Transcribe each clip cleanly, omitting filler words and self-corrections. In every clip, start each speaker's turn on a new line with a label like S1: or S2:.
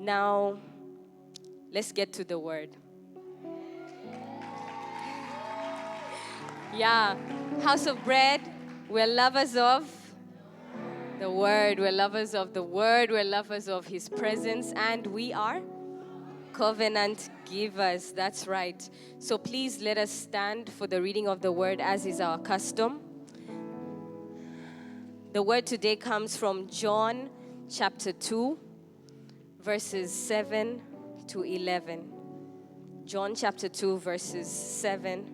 S1: Now, let's get to the word. Yeah, House of Bread, we're lovers of the word. We're lovers of the word. We're lovers of his presence. And we are covenant givers. That's right. So please let us stand for the reading of the word as is our custom. The word today comes from John chapter 2, verses 7 to 11. John chapter 2, verses 7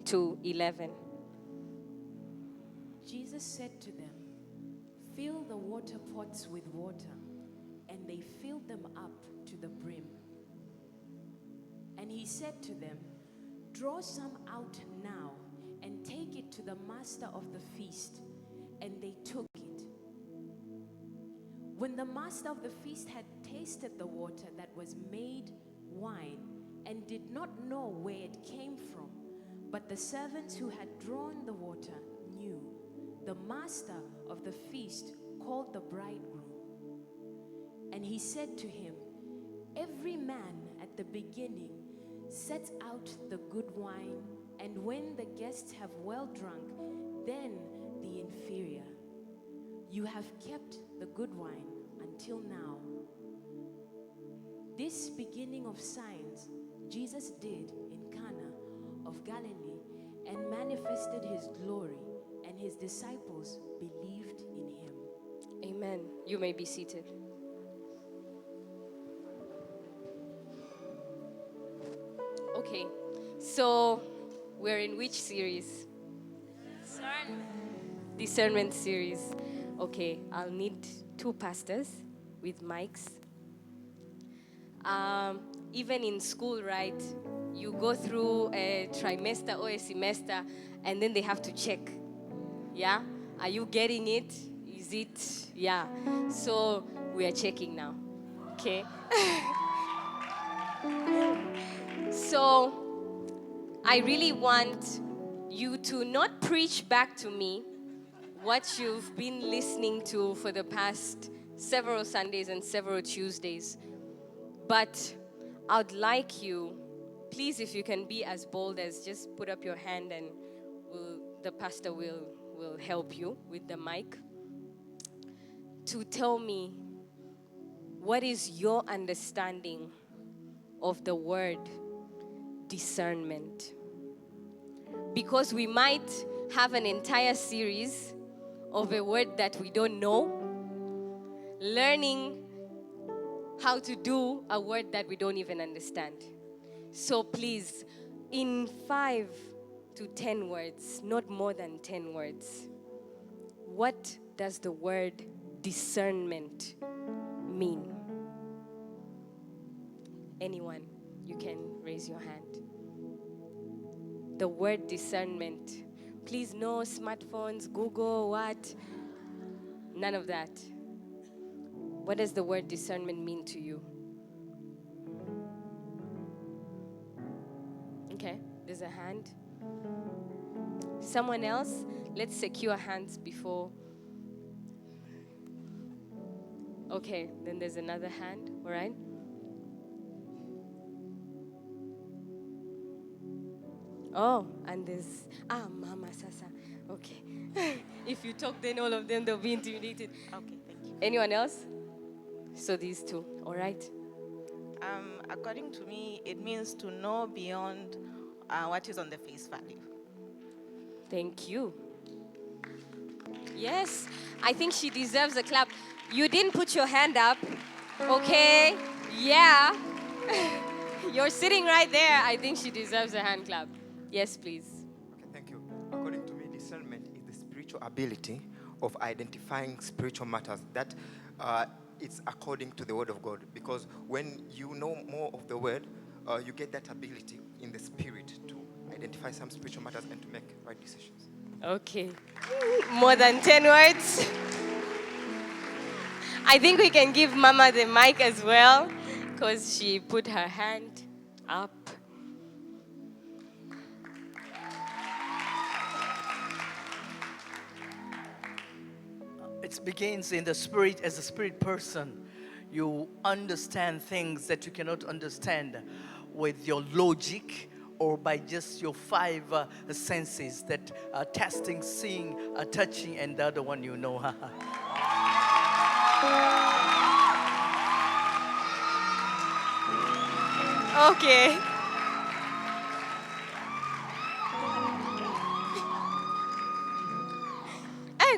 S1: to 11.
S2: Jesus said to them, "Fill the water pots with water." And they filled them up to the brim. And he said to them, "Draw some out now and take it to the master of the feast." And they took it. When the master of the feast had tasted the water that was made wine and did not know where it came from, but the servants who had drawn the water knew, the master of the feast called the bridegroom. And he said to him, "Every man at the beginning sets out the good wine, and when the guests have well drunk, then the inferior. You have kept the good wine until now." This beginning of signs Jesus did in Cana of Galilee and manifested his glory, and his disciples believed in him.
S1: Amen. You may be seated. Okay, so we're in which series? Discernment series. Okay, I'll need 2 pastors with mics. Even in school, right? You go through a trimester or a semester, and then they have to check. Yeah? Are you getting it? Is it? Yeah. So we are checking now. Okay? So I really want you to not preach back to me what you've been listening to for the past several Sundays and several Tuesdays. But I'd like you, please, if you can be as bold as just put up your hand and the pastor will help you with the mic, to tell me what is your understanding of the word discernment. Because we might have an entire series of a word that we don't know, learning how to do a word that we don't even understand. So please, in 5 to 10 words, not more than 10 words, what does the word discernment mean? Anyone, you can raise your hand. The word discernment. Please, no smartphones, Google, what? None of that. What does the word discernment mean to you? Okay, there's a hand. Someone else? Let's secure hands before. Okay, then there's another hand, all right? Oh, and there's, Mama Sasa. Okay. If you talk, then all of them, they'll be intimidated.
S3: Okay, thank you.
S1: Anyone else? So these 2, all right?
S3: According to me, it means to know beyond what is on the face value.
S1: Thank you. Yes, I think she deserves a clap. You didn't put your hand up, okay? Yeah. You're sitting right there. I think she deserves a hand clap. Yes, please.
S4: Okay, thank you. According to me, discernment is the spiritual ability of identifying spiritual matters that it's according to the word of God. Because when you know more of the word, you get that ability in the spirit to identify some spiritual matters and to make right decisions.
S1: Okay. More than 10 words. I think we can give Mama the mic as well, because she put her hand up.
S5: It begins in the spirit as a spirit person. you understand things that you cannot understand with your logic or by just your five senses that testing, seeing, touching, and the other one you know.
S1: Okay.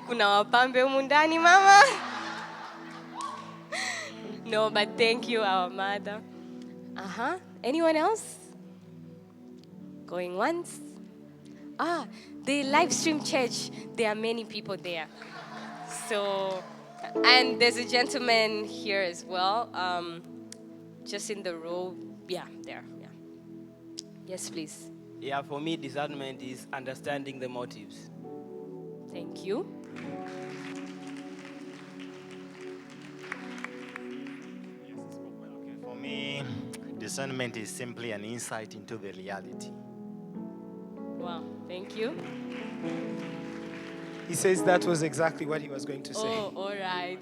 S1: Kuna wapambe humu ndani mama. No, but thank you, our mother. Anyone else? Going once? The live stream church, there are many people there. So, and there's a gentleman here as well, just in the row. Yeah, there. Yeah. Yes, please.
S6: Yeah, for me, discernment is understanding the motives.
S1: Thank you.
S7: For me, discernment is simply an insight into the reality.
S1: Wow, thank you.
S8: He says that was exactly what he was going to say.
S1: Oh, all right.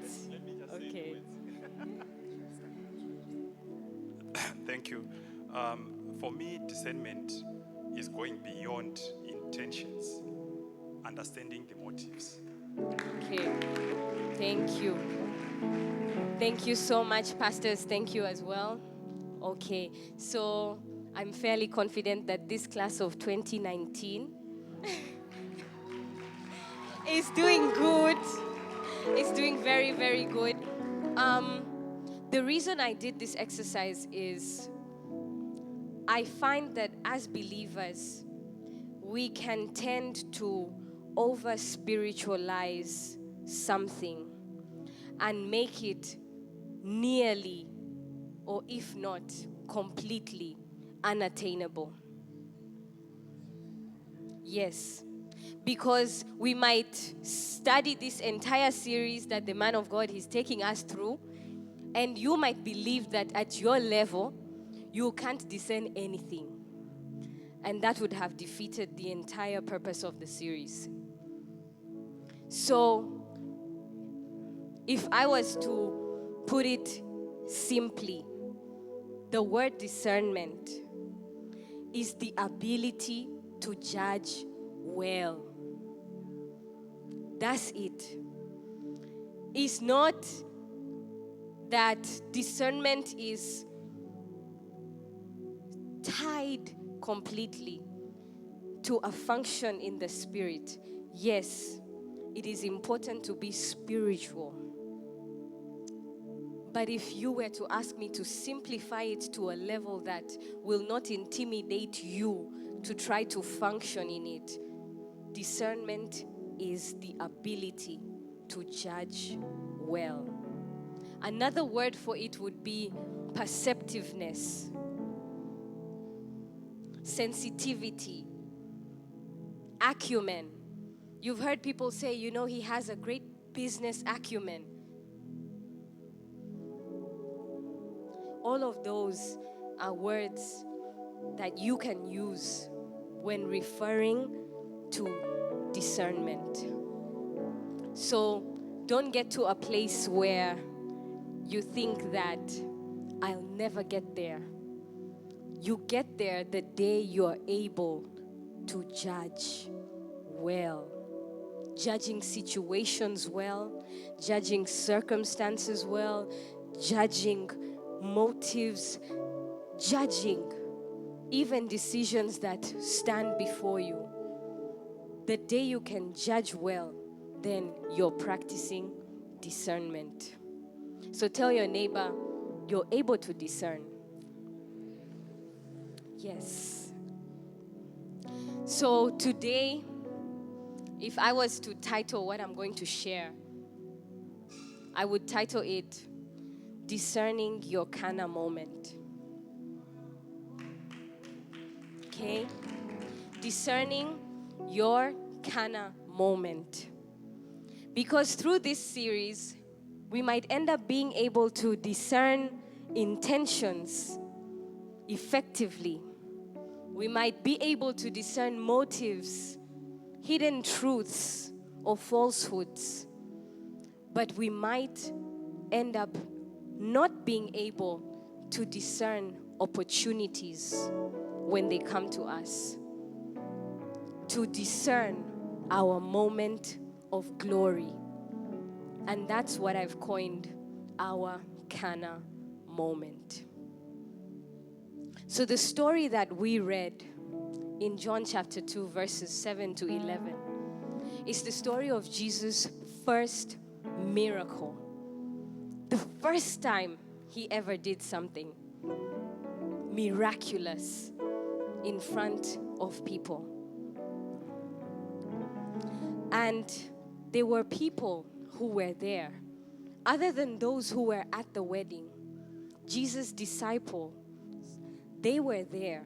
S1: Okay.
S9: Thank you. For me, discernment is going beyond intentions, understanding the motives.
S1: Okay. Thank you. Thank you so much, pastors. Thank you as well. Okay. So I'm fairly confident that this class of 2019 is doing good. It's doing very, very good. The reason I did this exercise is I find that as believers, we can tend to over-spiritualize something and make it nearly, or if not completely, unattainable. Yes. Because we might study this entire series that the man of God is taking us through, and you might believe that at your level, you can't discern anything. And that would have defeated the entire purpose of the series. So, if I was to put it simply, the word discernment is the ability to judge well. That's it. It's not that discernment is tied completely to a function in the spirit. Yes, it is important to be spiritual. But if you were to ask me to simplify it to a level that will not intimidate you to try to function in it, discernment is the ability to judge well. Another word for it would be perceptiveness, sensitivity, acumen. You've heard people say, he has a great business acumen. All of those are words that you can use when referring to discernment. So don't get to a place where you think that I'll never get there. You get there the day you are able to judge well. Judging situations well, judging circumstances well, judging motives, judging even decisions that stand before you. The day you can judge well, then you're practicing discernment. So tell your neighbor, you're able to discern. Yes. So today, if I was to title what I'm going to share, I would title it Discerning Your Cana Moment. Okay? Discerning your Cana moment. Because through this series, we might end up being able to discern intentions effectively. We might be able to discern motives, hidden truths, or falsehoods. But we might end up not being able to discern opportunities when they come to us, to discern our moment of glory. And that's what I've coined our Cana moment. So the story that we read in John chapter 2, verses 7 to 11, is the story of Jesus' first miracle. The first time he ever did something miraculous in front of people. And there were people who were there. Other than those who were at the wedding, Jesus' disciples, they were there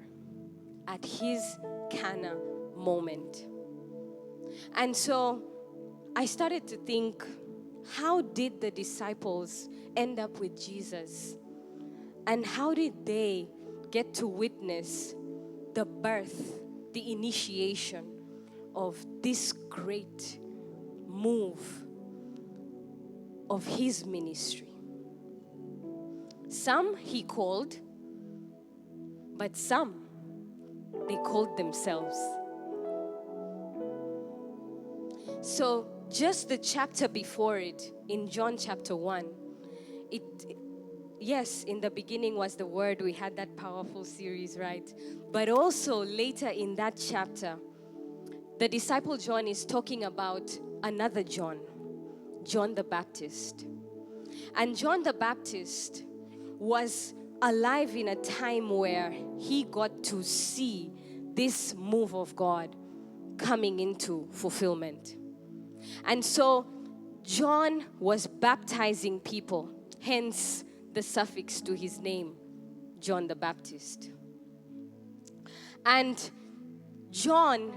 S1: at his Cana moment. And so I started to think, how did the disciples end up with Jesus? And how did they get to witness the birth, the initiation of this great move of his ministry? Some he called, but some they called themselves. So just the chapter before it, in John chapter 1, yes, in the beginning was the Word. We had that powerful series, right? But also later in that chapter, the disciple John is talking about another John, John the Baptist. And John the Baptist was alive in a time where he got to see this move of God coming into fulfillment. And so John was baptizing people, hence the suffix to his name, John the Baptist. And John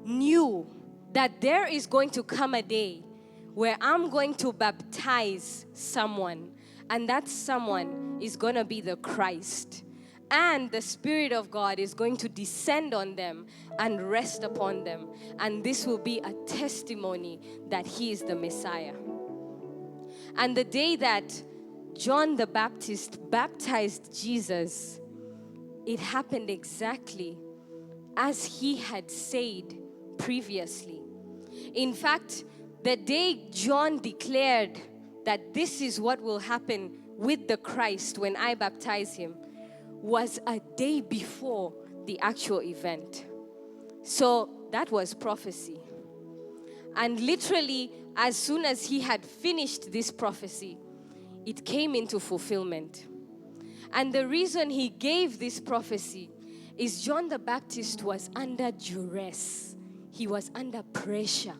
S1: knew that there is going to come a day where I'm going to baptize someone, and that someone is going to be the Christ. And the Spirit of God is going to descend on them and rest upon them. And this will be a testimony that he is the Messiah. And the day that John the Baptist baptized Jesus, it happened exactly as he had said previously. In fact, the day John declared that this is what will happen with the Christ when I baptize him was a day before the actual event. So that was prophecy. And literally, as soon as he had finished this prophecy, it came into fulfillment. And the reason he gave this prophecy is John the Baptist was under duress. He was under pressure.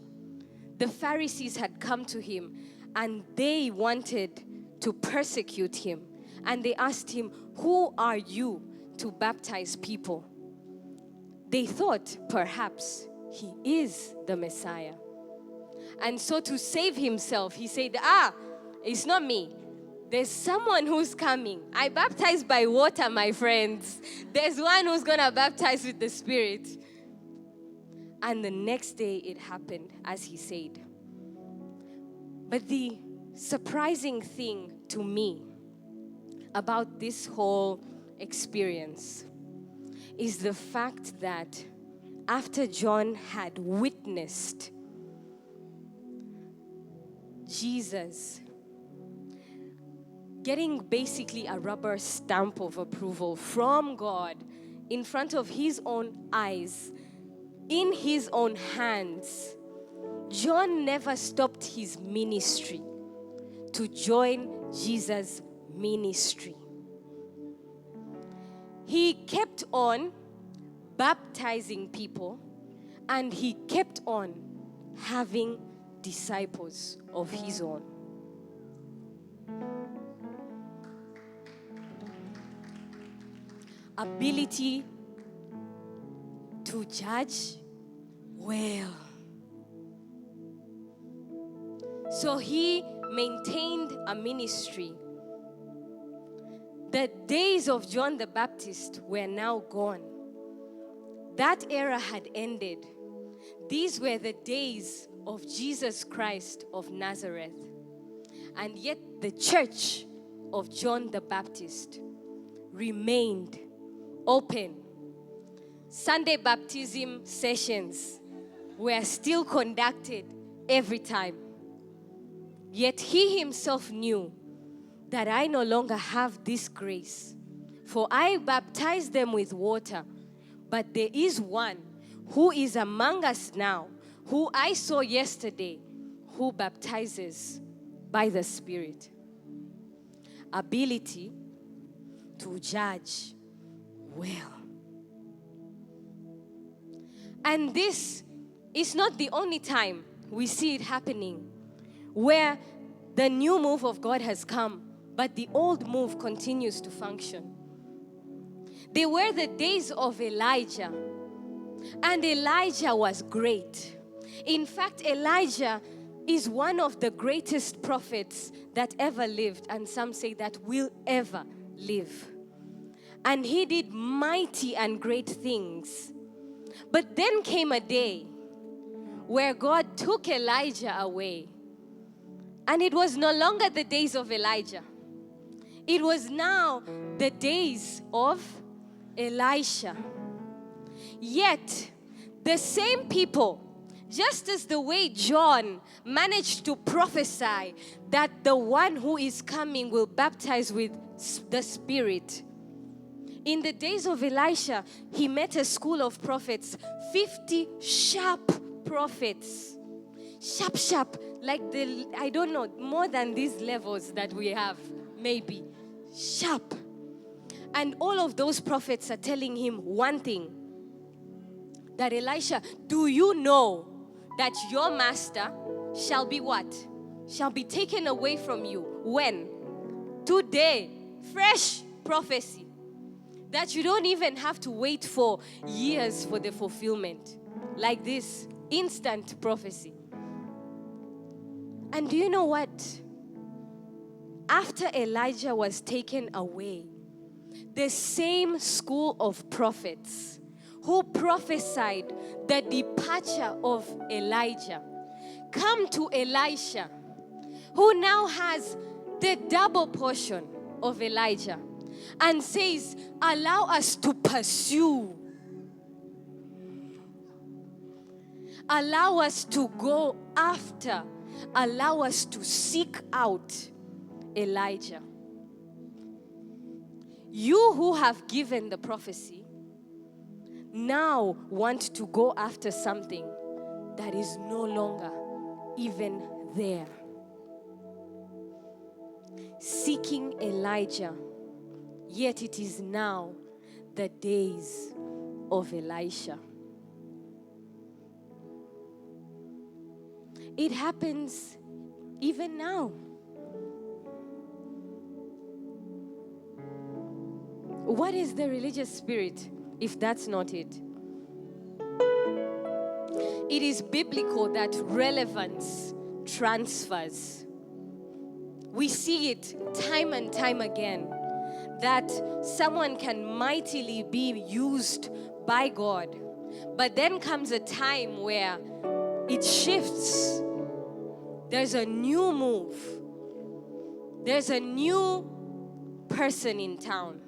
S1: The Pharisees had come to him and they wanted to persecute him. And they asked him, "Who are you to baptize people?" They thought perhaps he is the Messiah. And so to save himself, he said, it's not me. There's someone who's coming. I baptize by water, my friends. There's one who's going to baptize with the Spirit. And the next day it happened as he said. But the surprising thing to me about this whole experience is the fact that after John had witnessed Jesus getting basically a rubber stamp of approval from God in front of his own eyes, in his own hands, John never stopped his ministry to join Jesus' ministry. He kept on baptizing people and he kept on having disciples of his own. Ability to judge well. So he maintained a ministry. The days of John the Baptist were now gone. That era had ended. These were the days of Jesus Christ of Nazareth. And yet the church of John the Baptist remained open. Sunday baptism sessions were still conducted every time. Yet he himself knew that I no longer have this grace, for I baptize them with water, but there is one who is among us now, who I saw yesterday, who baptizes by the Spirit. Ability to judge well. And this is not the only time we see it happening, where the new move of God has come, but the old move continues to function. They were the days of Elijah, and Elijah was great. In fact, Elijah is one of the greatest prophets that ever lived, and some say that will ever live. And he did mighty and great things. But then came a day where God took Elijah away. And it was no longer the days of Elijah. It was now the days of Elisha. Yet, the same people, just as the way John managed to prophesy that the one who is coming will baptize with the Spirit, in the days of Elisha, he met a school of prophets, 50 sharp prophets. Sharp, like I don't know, more than these levels that we have, maybe. Sharp. And all of those prophets are telling him one thing, that Elisha, do you know that your master shall be what? Shall be taken away from you. When? Today. Fresh prophecy. That you don't even have to wait for years for the fulfillment. Like this, instant prophecy. And do you know what? After Elijah was taken away, the same school of prophets who prophesied the departure of Elijah come to Elisha, who now has the double portion of Elijah, and says, allow us to pursue. Allow us to go after. Allow us to seek out Elijah. You who have given the prophecy now want to go after something that is no longer even there. Seeking Elijah, yet it is now the days of Elisha. It happens even now. What is the religious spirit if that's not it? It is biblical that relevance transfers. We see it time and time again, that someone can mightily be used by God, but then comes a time where it shifts. There's a new move. There's a new person in town.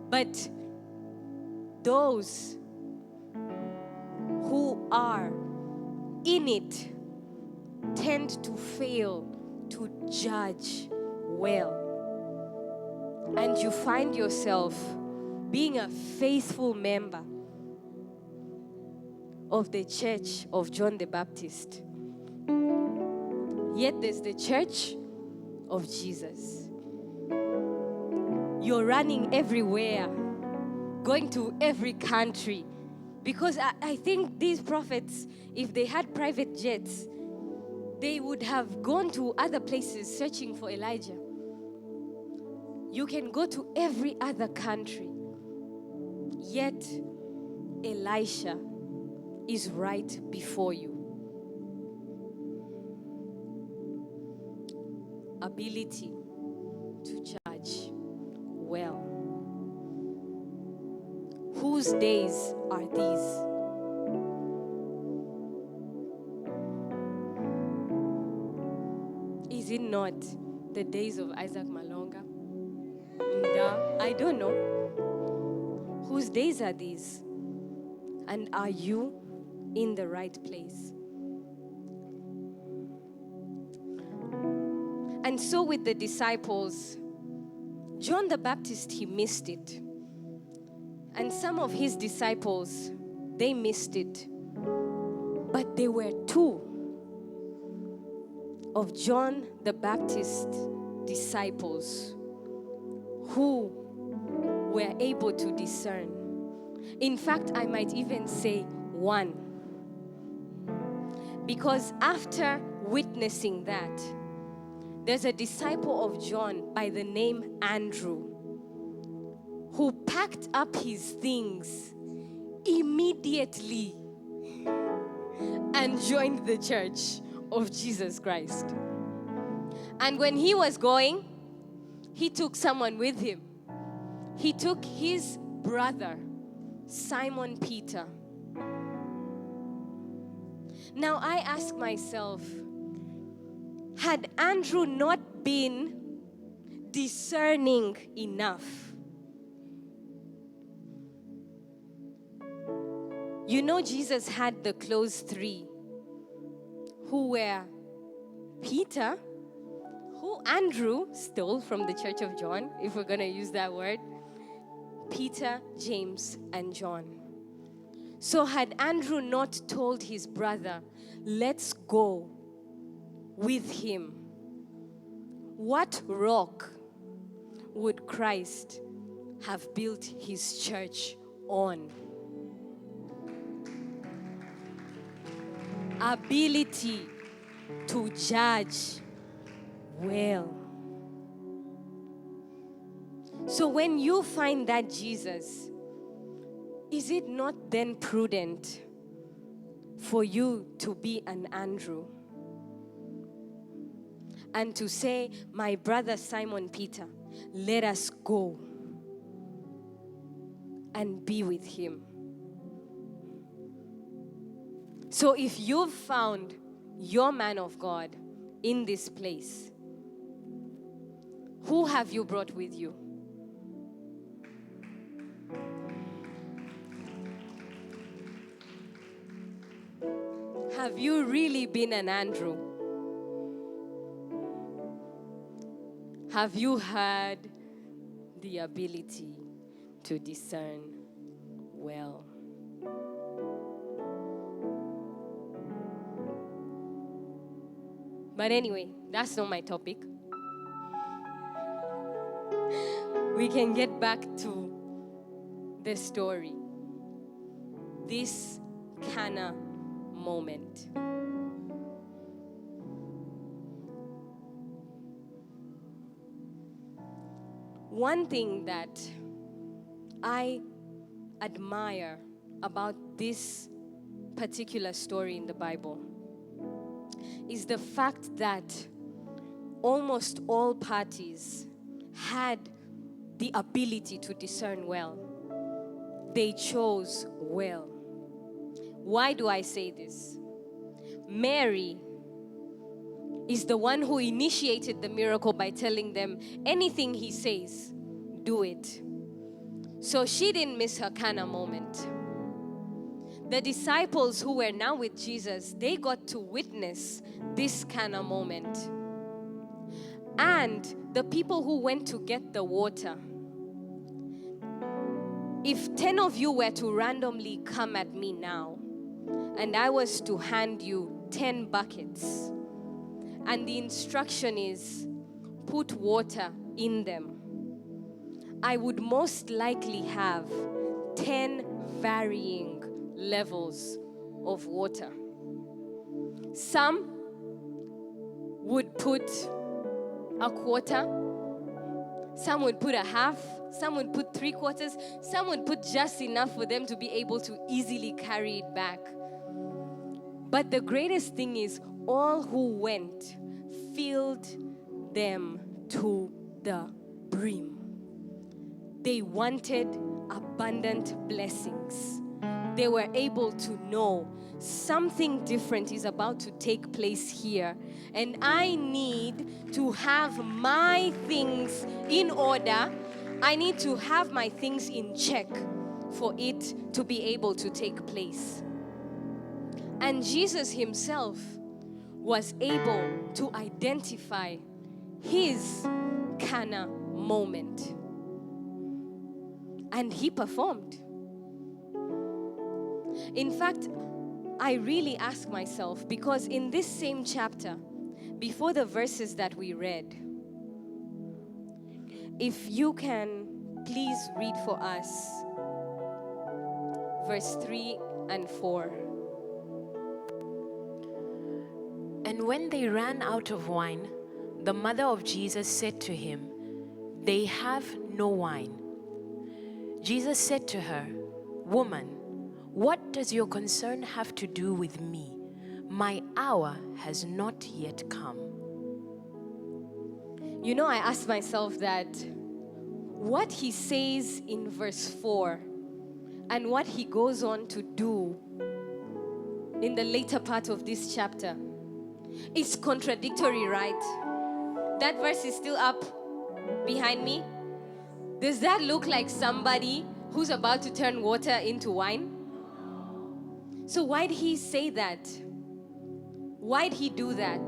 S1: But those who are in it tend to fail to judge well. And you find yourself being a faithful member of the church of John the Baptist. Yet there's the church of Jesus. You're running everywhere, going to every country. Because I think these prophets, if they had private jets, they would have gone to other places searching for Elijah. You can go to every other country. Yet Elisha is right before you. Ability to judge well. Whose days are these? Is it not the days of Isaac Mallonga? Nda? I don't know. Whose days are these? And are you in the right place? And so with the disciples, John the Baptist, he missed it. And some of his disciples, they missed it. But there were two of John the Baptist disciples who were able to discern. In fact, I might even say one. Because after witnessing that, there's a disciple of John by the name Andrew who packed up his things immediately and joined the church of Jesus Christ. And when he was going, he took someone with him. He took his brother, Simon Peter. Now I ask myself, had Andrew not been discerning enough? You know, Jesus had the close three who were Peter, who Andrew stole from the Church of John, if we're going to use that word. Peter, James, and John. So had Andrew not told his brother, let's go with him, what rock would Christ have built his church on? Ability to judge well. So when you find that Jesus, is it not then prudent for you to be an Andrew and to say, my brother Simon Peter, let us go and be with him? So if you've found your man of God in this place, who have you brought with you? Have you really been an Andrew? Have you had the ability to discern well? But anyway, that's not my topic. We can get back to the story. This Cana moment. One thing that I admire about this particular story in the Bible is the fact that almost all parties had the ability to discern well. They chose well. Why do I say this? Mary is the one who initiated the miracle by telling them, anything he says, do it. So she didn't miss her Cana moment. The disciples who were now with Jesus, they got to witness this Cana moment. And the people who went to get the water, if 10 of you were to randomly come at me now, and I was to hand you 10 buckets, and the instruction is, put water in them, I would most likely have 10 varying levels of water. Some would put a quarter, some would put a half, some would put 3/4, some would put just enough for them to be able to easily carry it back. But the greatest thing is, all who went filled them to the brim. They wanted abundant blessings. they were able to know something different is about to take place here. And I need to have my things in order. I need to have my things in check for it to be able to take place. And Jesus himself was able to identify his Cana moment. And he performed. In fact, I really ask myself, because in this same chapter, before the verses that we read, if you can please read for us verse 3 and 4.
S2: And when they ran out of wine, the mother of Jesus said to him, "They have no wine." Jesus said to her, "Woman, what does your concern have to do with me? My hour has not yet come."
S1: You know, I asked myself that what he says in verse 4 and what he goes on to do in the later part of this chapter is contradictory, right? That verse is still up behind me. Does that look like somebody who's about to turn water into wine? So why did he say that? Why did he do that?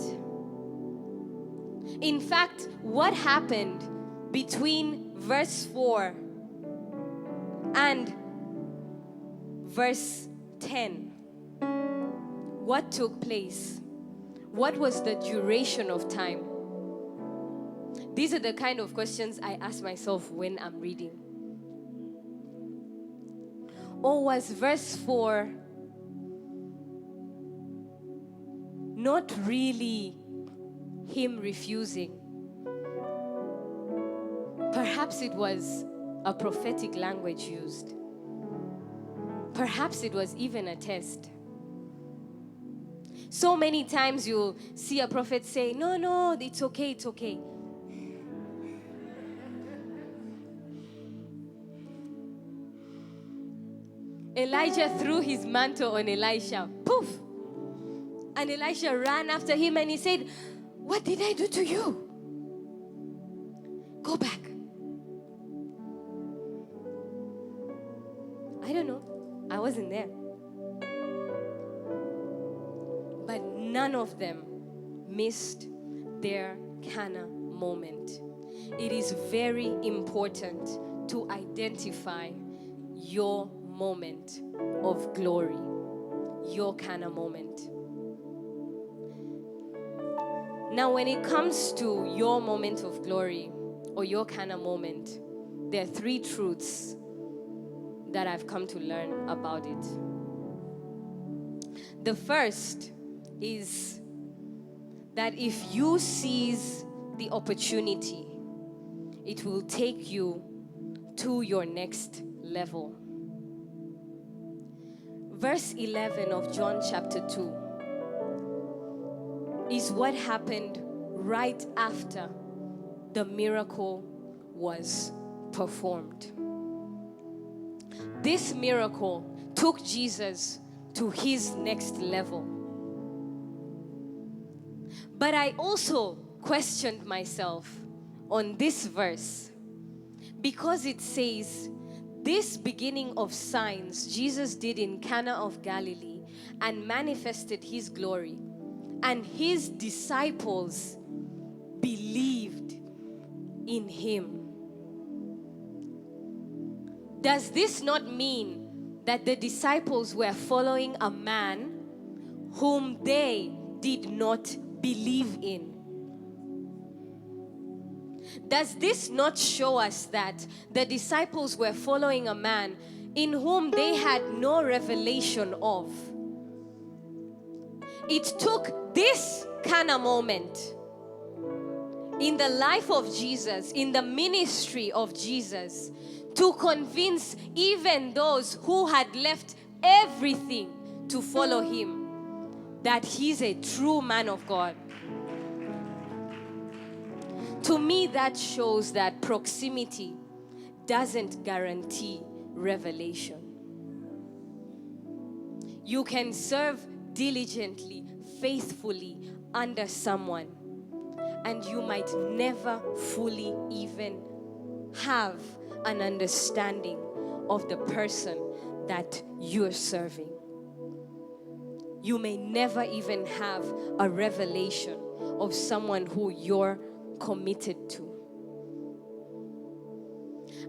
S1: In fact, what happened between verse 4 and verse 10? What took place? What was the duration of time? These are the kind of questions I ask myself when I'm reading. Or was verse 4 not really him refusing? Perhaps it was a prophetic language used. Perhaps it was even a test. So many times you'll see a prophet say, no, it's okay, it's okay. Elijah threw his mantle on Elisha. Poof! And Elisha ran after him and he said, "What did I do to you? Go back." I don't know. I wasn't there. But none of them missed their Cana moment. It is very important to identify your moment of glory, your Cana moment. Now, when it comes to your moment of glory or your Cana moment, there are 3 truths that I've come to learn about it. The first is that if you seize the opportunity, it will take you to your next level. Verse 11 of John chapter 2 is what happened right after the miracle was performed. This miracle took Jesus to his next level. But I also questioned myself on this verse because it says, "This beginning of signs Jesus did in Cana of Galilee and manifested his glory, and his disciples believed in him." Does this not mean that the disciples were following a man whom they did not believe in? Does this not show us that the disciples were following a man in whom they had no revelation of? It took this Cana moment in the life of Jesus, in the ministry of Jesus, to convince even those who had left everything to follow him that he's a true man of God. To me, that shows that proximity doesn't guarantee revelation. You can serve diligently, faithfully under someone, and you might never fully even have an understanding of the person that you're serving. You may never even have a revelation of someone who you're committed to.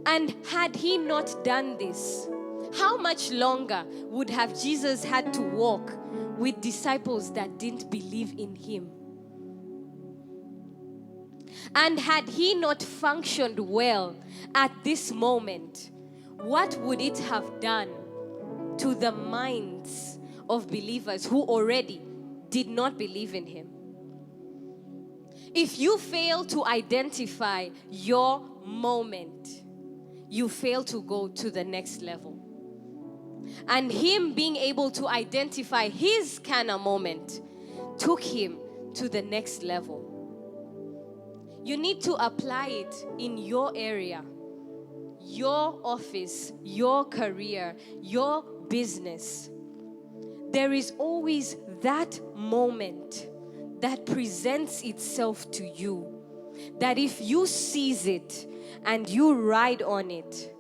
S1: And had he not done this, how much longer would have Jesus had to walk with disciples that didn't believe in him? And had he not functioned well at this moment, what would it have done to the minds of believers who already did not believe in him? If you fail to identify your moment, you fail to go to the next level. And him being able to identify his Cana moment took him to the next level. You need to apply it in your area, your office, your career, your business. There is always that moment that presents itself to you, that if you seize it and you ride on it,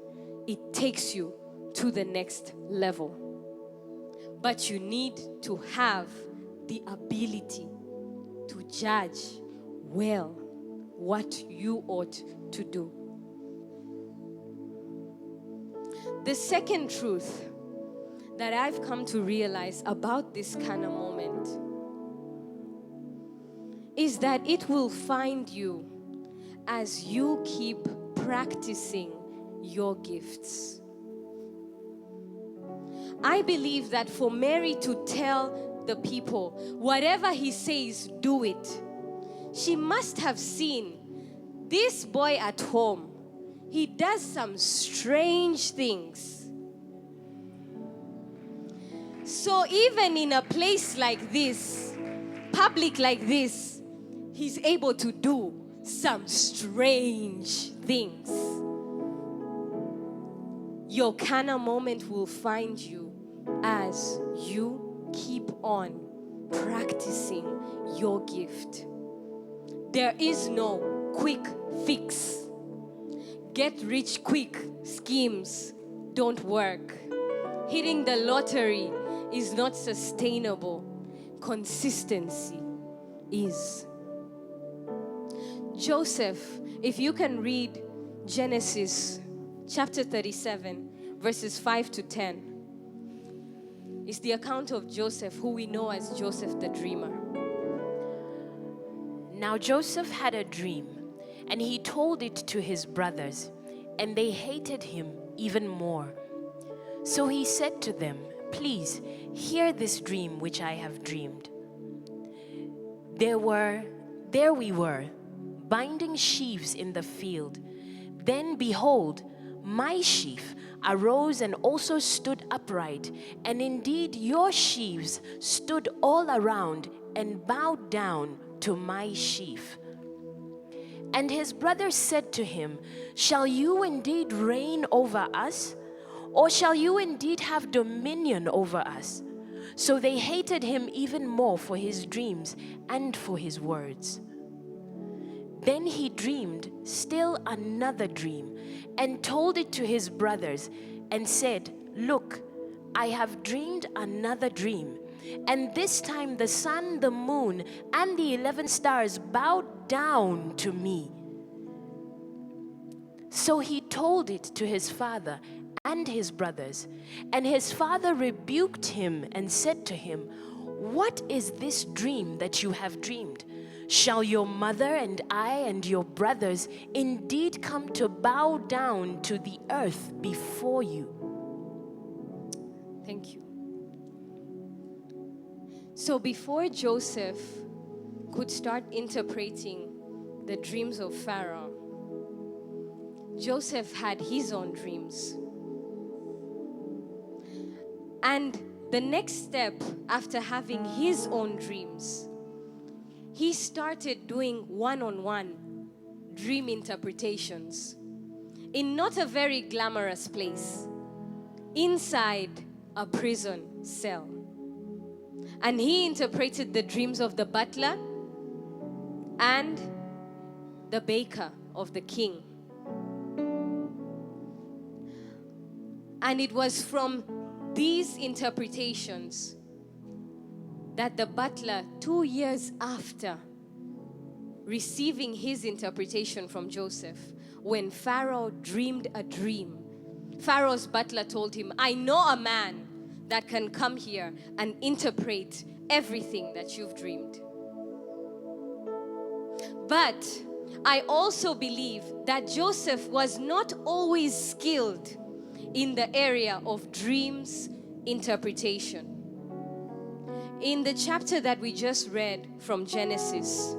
S1: it takes you to the next level. But you need to have the ability to judge well what you ought to do. The second truth that I've come to realize about this Cana moment is that it will find you as you keep practicing your gifts. I believe that for Mary to tell the people, whatever he says, do it, she must have seen this boy at home. He does some strange things. So even in a place like this, public like this, he's able to do some strange things. Your Cana moment will find you as you keep on practicing your gift. There is no quick fix. Get rich quick schemes don't work. Hitting the lottery is not sustainable. Consistency is. Joseph, if you can read Genesis chapter 37, verses 5 to 10, is the account of Joseph, who we know as Joseph the dreamer.
S2: Now Joseph had a dream, and he told it to his brothers, and they hated him even more. So he said to them, "Please hear this dream which I have dreamed. There we were, binding sheaves in the field. Then behold, my sheaf arose and also stood upright, and indeed your sheaves stood all around and bowed down to my sheaf." And his brothers said to him, "Shall you indeed reign over us? Or shall you indeed have dominion over us?" So they hated him even more for his dreams and for his words. Then he dreamed still another dream and told it to his brothers and said, "Look, I have dreamed another dream. And this time the sun, the moon, and the 11 stars bowed down to me." So he told it to his father and his brothers. And his father rebuked him and said to him, "What is this dream that you have dreamed? Shall your mother and I and your brothers indeed come to bow down to the earth before you?"
S1: Thank you. So before Joseph could start interpreting the dreams of Pharaoh, Joseph had his own dreams. And the next step after having his own dreams, he started doing one-on-one dream interpretations in not a very glamorous place, inside a prison cell. And he interpreted the dreams of the butler and the baker of the king. And it was from these interpretations that the butler, 2 years after receiving his interpretation from Joseph, when Pharaoh dreamed a dream, Pharaoh's butler told him, I know a man that can come here and interpret everything that you've dreamed. But I also believe that Joseph was not always skilled in the area of dreams interpretation. In the chapter that we just read from Genesis,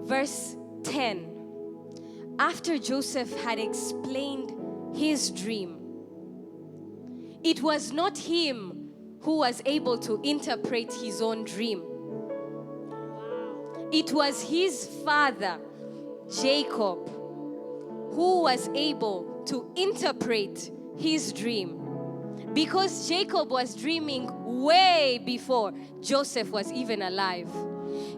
S1: verse 10, after Joseph had explained his dream, it was not him who was able to interpret his own dream. It was his father, Jacob, who was able to interpret his dream. Because Jacob was dreaming way before Joseph was even alive.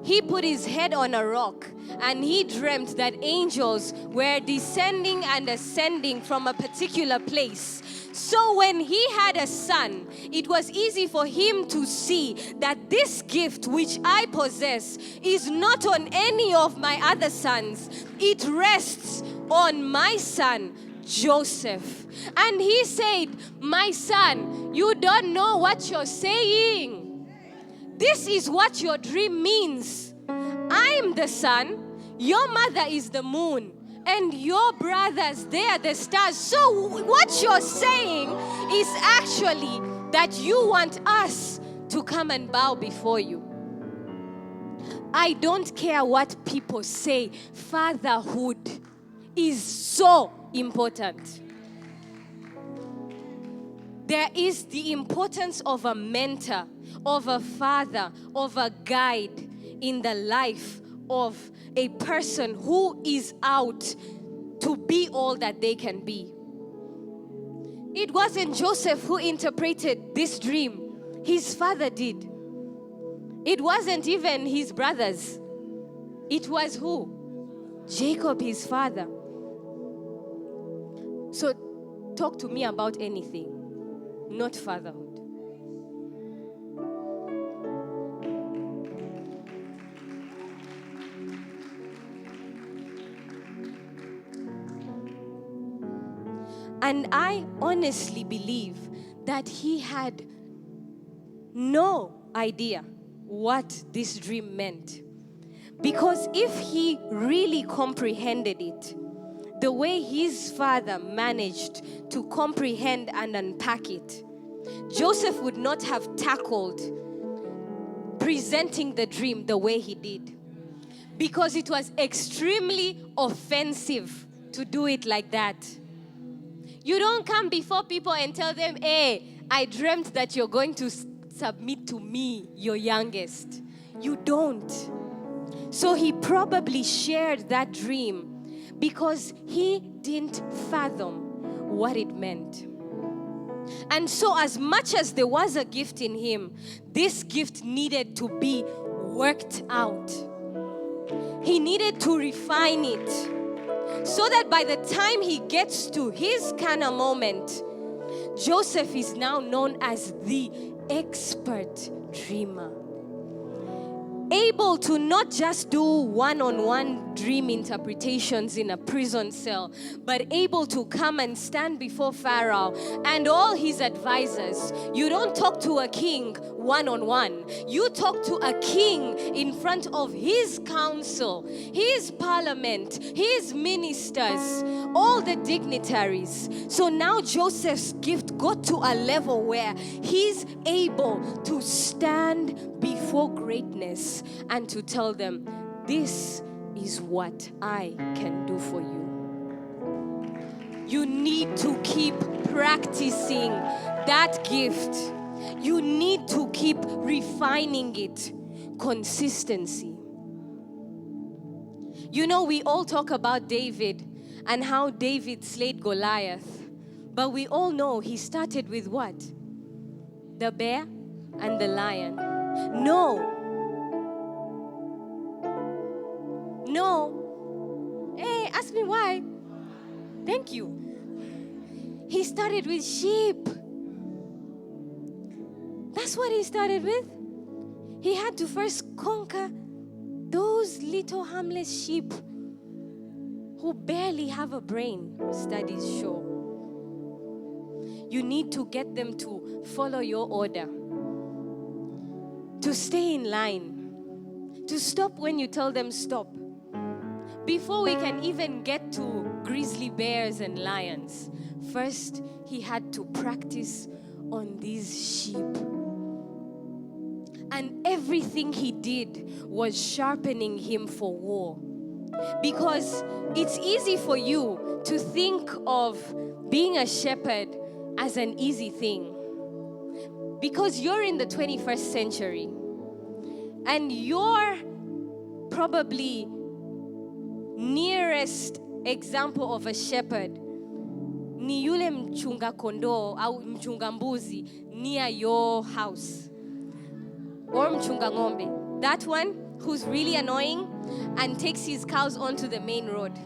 S1: He put his head on a rock and he dreamt that angels were descending and ascending from a particular place. So when he had a son, it was easy for him to see that this gift which I possess is not on any of my other sons. It rests on my son, Joseph. And he said, my son, you don't know what you're saying. This is what your dream means. I'm the sun, your mother is the moon, and your brothers, they are the stars. So what you're saying is actually that you want us to come and bow before you. I don't care what people say. Fatherhood is so important. There is the importance of a mentor, of a father, of a guide in the life of a person who is out to be all that they can be. It wasn't Joseph who interpreted this dream. His father did. It wasn't even his brothers. It was who? Jacob, his father. So talk to me about anything, not fatherhood. And I honestly believe that he had no idea what this dream meant. Because if he really comprehended it, the way his father managed to comprehend and unpack it, Joseph would not have tackled presenting the dream the way he did. Because it was extremely offensive to do it like that. You don't come before people and tell them, hey, I dreamt that you're going to submit to me, your youngest. You don't. So he probably shared that dream because he didn't fathom what it meant. And so as much as there was a gift in him, this gift needed to be worked out. He needed to refine it so that by the time he gets to his Cana moment, Joseph is now known as the expert dreamer. Able to not just do one-on-one dream interpretations in a prison cell, but able to come and stand before Pharaoh and all his advisors. You don't talk to a king one-on-one. You talk to a king in front of his council, his parliament, his ministers, all the dignitaries. So now Joseph's gift got to a level where he's able to stand before greatness and to tell them, this is what I can do for you. You need to keep practicing that gift. You need to keep refining it. Consistency. You know, we all talk about David and how David slayed Goliath. But we all know he started with what? The bear and the lion. No. No. Hey, ask me why. Thank you. He started with sheep. That's what he started with. He had to first conquer those little harmless sheep who barely have a brain, studies show. You need to get them to follow your order, to stay in line, to stop when you tell them stop. Before we can even get to grizzly bears and lions, first he had to practice on these sheep. And everything he did was sharpening him for war. Because it's easy for you to think of being a shepherd as an easy thing. Because you're in the 21st century. And your probably nearest example of a shepherd ni yule mchunga kondoo au mchunga mbuzi near your house. Or mchunga ng'ombe. That one who's really annoying and takes his cows onto the main road.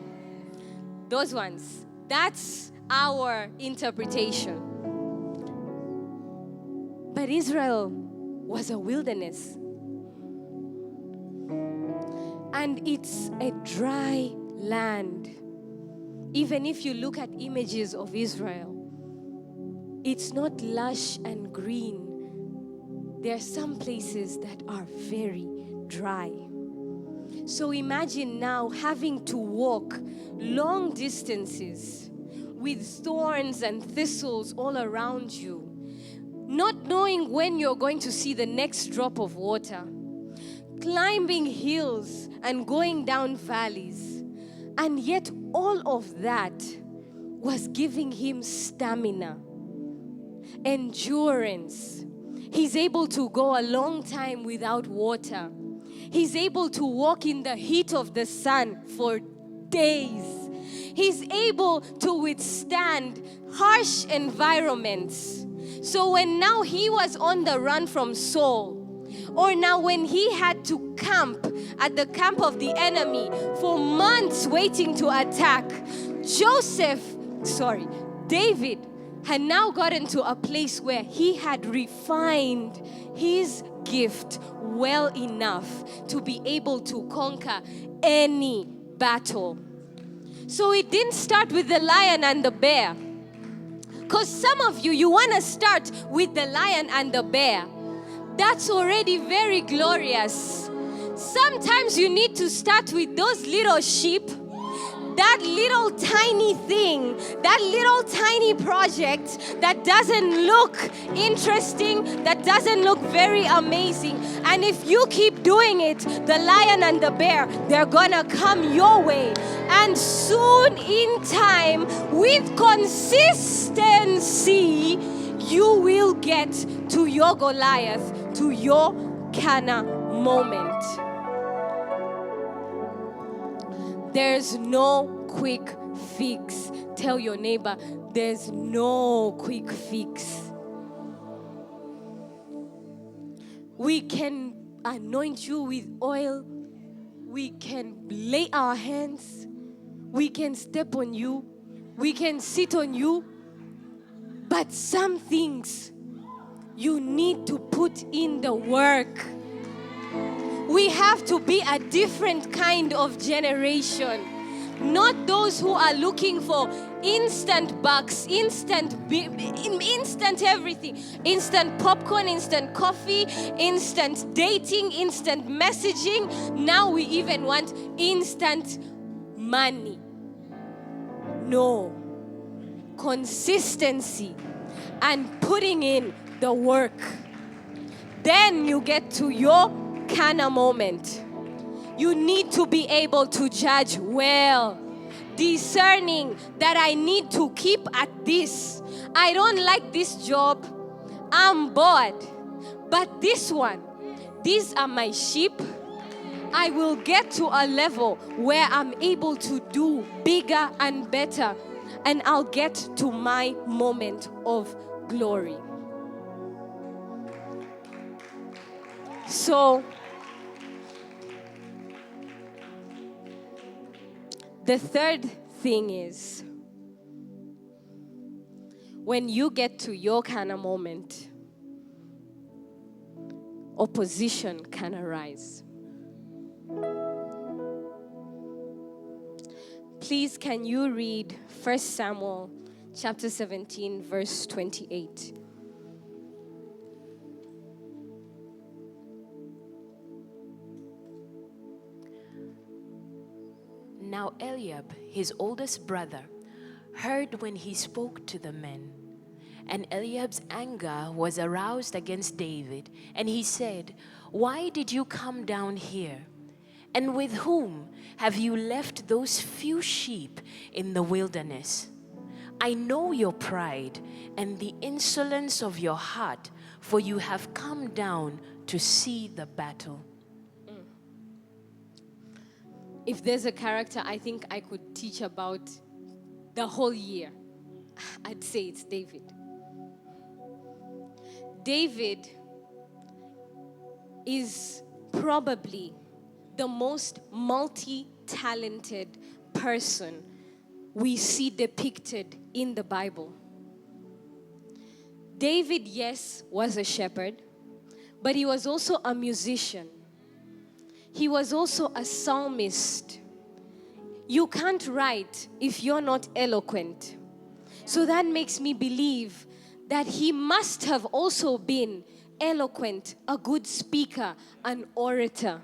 S1: Those ones. That's our interpretation. But Israel was a wilderness. And it's a dry land. Even if you look at images of Israel, it's not lush and green. There are some places that are very dry. So imagine now having to walk long distances with thorns and thistles all around you, not knowing when you're going to see the next drop of water, climbing hills and going down valleys. And yet all of that was giving him stamina, endurance. He's able to go a long time without water. He's able to walk in the heat of the sun for days. He's able to withstand harsh environments. So when now he was on the run from Saul, or now when he had to camp at the camp of the enemy for months waiting to attack, David had now gotten to a place where he had refined his gift well enough to be able to conquer any battle. So it didn't start with the lion and the bear. Because some of you want to start with the lion and the bear. That's already very glorious. Sometimes you need to start with those little sheep, that little tiny thing, that little tiny project that doesn't look interesting, that doesn't look very amazing. And if you keep doing it, the lion and the bear, they're gonna come your way. And soon in time, with consistency, you will get to your Goliath, to your Cana moment. There's no quick fix. Tell your neighbor, there's no quick fix. We can anoint you with oil. We can lay our hands. We can step on you. We can sit on you. But some things you need to put in the work. We have to be a different kind of generation. Not those who are looking for instant bucks, instant everything. Instant popcorn, instant coffee, instant dating, instant messaging. Now we even want instant money. No. Consistency and putting in the work. Then you get to your Cana moment. You need to be able to judge well, discerning that I need to keep at this. I don't like this job. I'm bored. But this one, these are my sheep. I will get to a level where I'm able to do bigger and better, and I'll get to my moment of glory. So, the third thing is, when you get to your Cana moment, opposition can arise. Please, can you read 1 Samuel chapter 17, verse 28?
S2: Now Eliab, his oldest brother, heard when he spoke to the men. And Eliab's anger was aroused against David, and he said, "Why did you come down here? And with whom have you left those few sheep in the wilderness? I know your pride and the insolence of your heart, for you have come down to see the battle."
S1: If there's a character I think I could teach about the whole year, I'd say it's David. David is probably the most multi-talented person we see depicted in the Bible. David, yes, was a shepherd, but he was also a musician. He was also a psalmist. You can't write if you're not eloquent. So that makes me believe that he must have also been eloquent, a good speaker, an orator.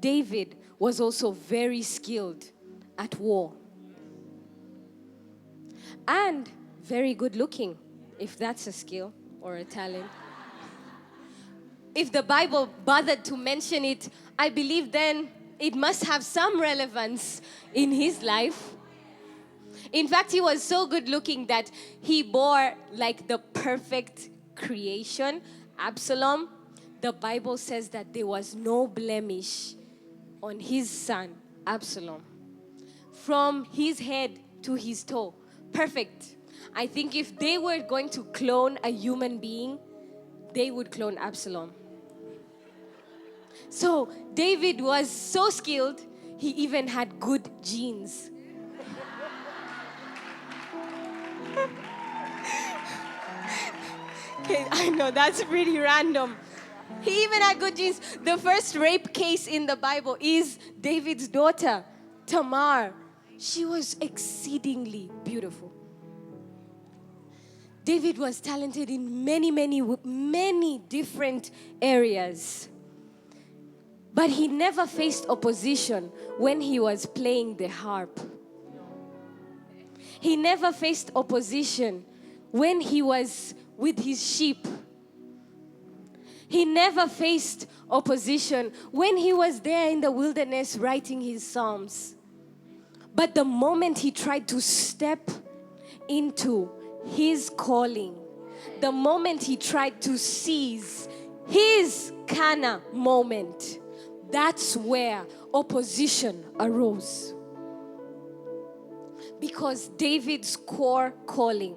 S1: David was also very skilled at war. And very good looking, if that's a skill or a talent. If the Bible bothered to mention it, I believe then it must have some relevance in his life. In fact, he was so good looking that he bore like the perfect creation, Absalom. The Bible says that there was no blemish on his son, Absalom. From his head to his toe, perfect. I think if they were going to clone a human being, they would clone Absalom. So David was so skilled, he even had good genes. Okay, I know that's pretty random. He even had good genes. The first rape case in the Bible is David's daughter, Tamar. She was exceedingly beautiful. David was talented in many different areas. But he never faced opposition when he was playing the harp. He never faced opposition when he was with his sheep. He never faced opposition when he was there in the wilderness writing his psalms. But the moment he tried to step into his calling, the moment he tried to seize his Cana moment, that's where opposition arose. Because David's core calling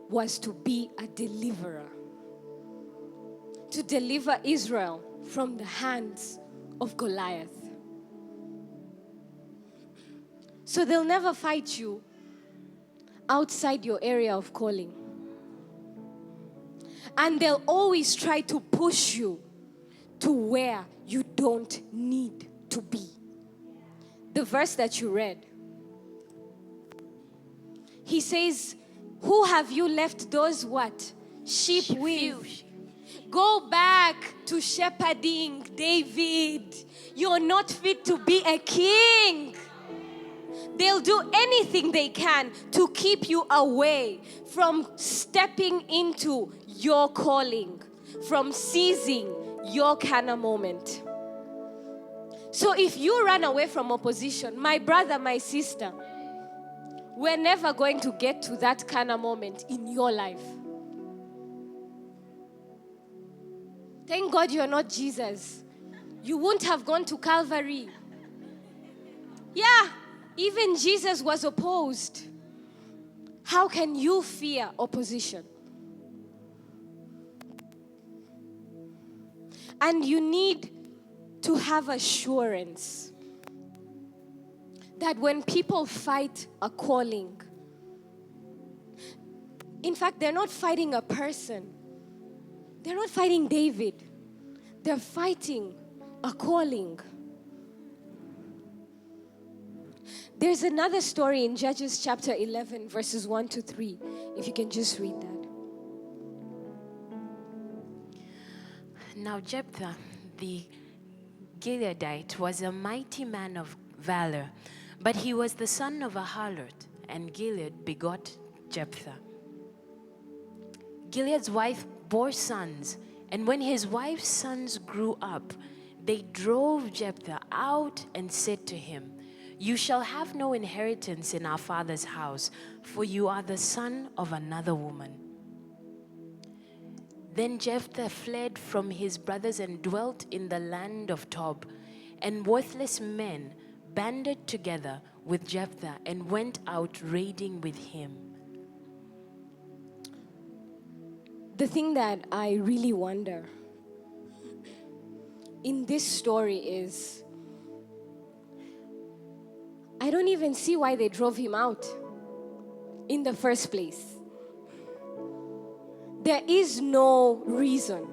S1: was to be a deliverer, to deliver Israel from the hands of Goliath. So they'll never fight you outside your area of calling. And they'll always try to push you to where you don't need to be. The verse that you read, he says, "Who have you left those what? Sheep with? Go back to shepherding, David. You're not fit to be a king." They'll do anything they can to keep you away from stepping into your calling, from seizing your Cana moment. So if you run away from opposition, my brother, my sister, we're never going to get to that Cana moment in your life. Thank God you're not Jesus. You wouldn't have gone to Calvary. Yeah, even Jesus was opposed. How can you fear opposition? And you need to have assurance that when people fight a calling, in fact, they're not fighting a person. They're not fighting David. They're fighting a calling. There's another story in Judges chapter 11, verses 1 to 3. If you can just read that.
S2: Now Jephthah, the Gileadite, was a mighty man of valor, but he was the son of a harlot, and Gilead begot Jephthah. Gilead's wife bore sons, and when his wife's sons grew up, they drove Jephthah out and said to him, "You shall have no inheritance in our father's house, for you are the son of another woman." Then Jephthah fled from his brothers and dwelt in the land of Tob, and worthless men banded together with Jephthah and went out raiding with him.
S1: The thing that I really wonder in this story is, I don't even see why they drove him out in the first place. There is no reason.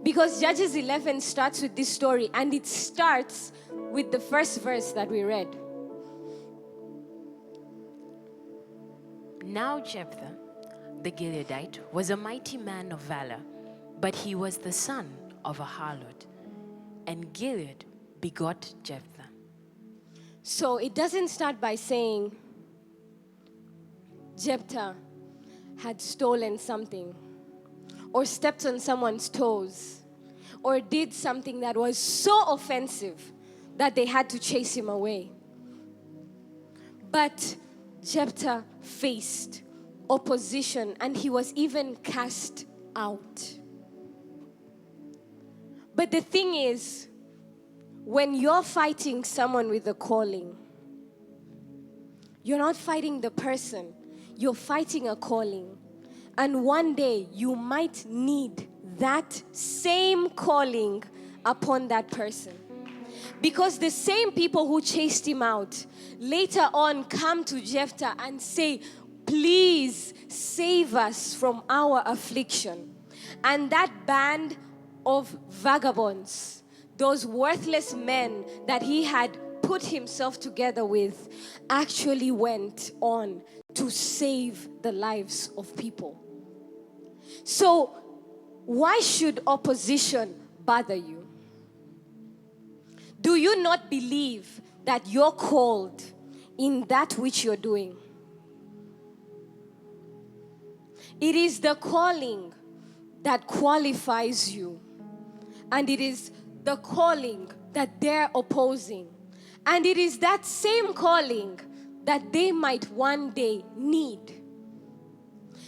S1: Because Judges 11 starts with this story, and it starts with the first verse that we read.
S2: Now Jephthah, the Gileadite, was a mighty man of valor, but he was the son of a harlot, and Gilead begot Jephthah.
S1: So it doesn't start by saying Jephthah had stolen something, or stepped on someone's toes, or did something that was so offensive that they had to chase him away. But Jephthah faced opposition, and he was even cast out. But the thing is, when you're fighting someone with a calling, you're not fighting the person, you're fighting a calling. And one day you might need that same calling upon that person. Because the same people who chased him out later on come to Jephthah and say, "Please save us from our affliction." And that band of vagabonds, those worthless men that he had put himself together with, actually went on to save the lives of people. So, why should opposition bother you? Do you not believe that you're called in that which you're doing? It is the calling that qualifies you, and it is the calling that they're opposing, and it is that same calling that they might one day need.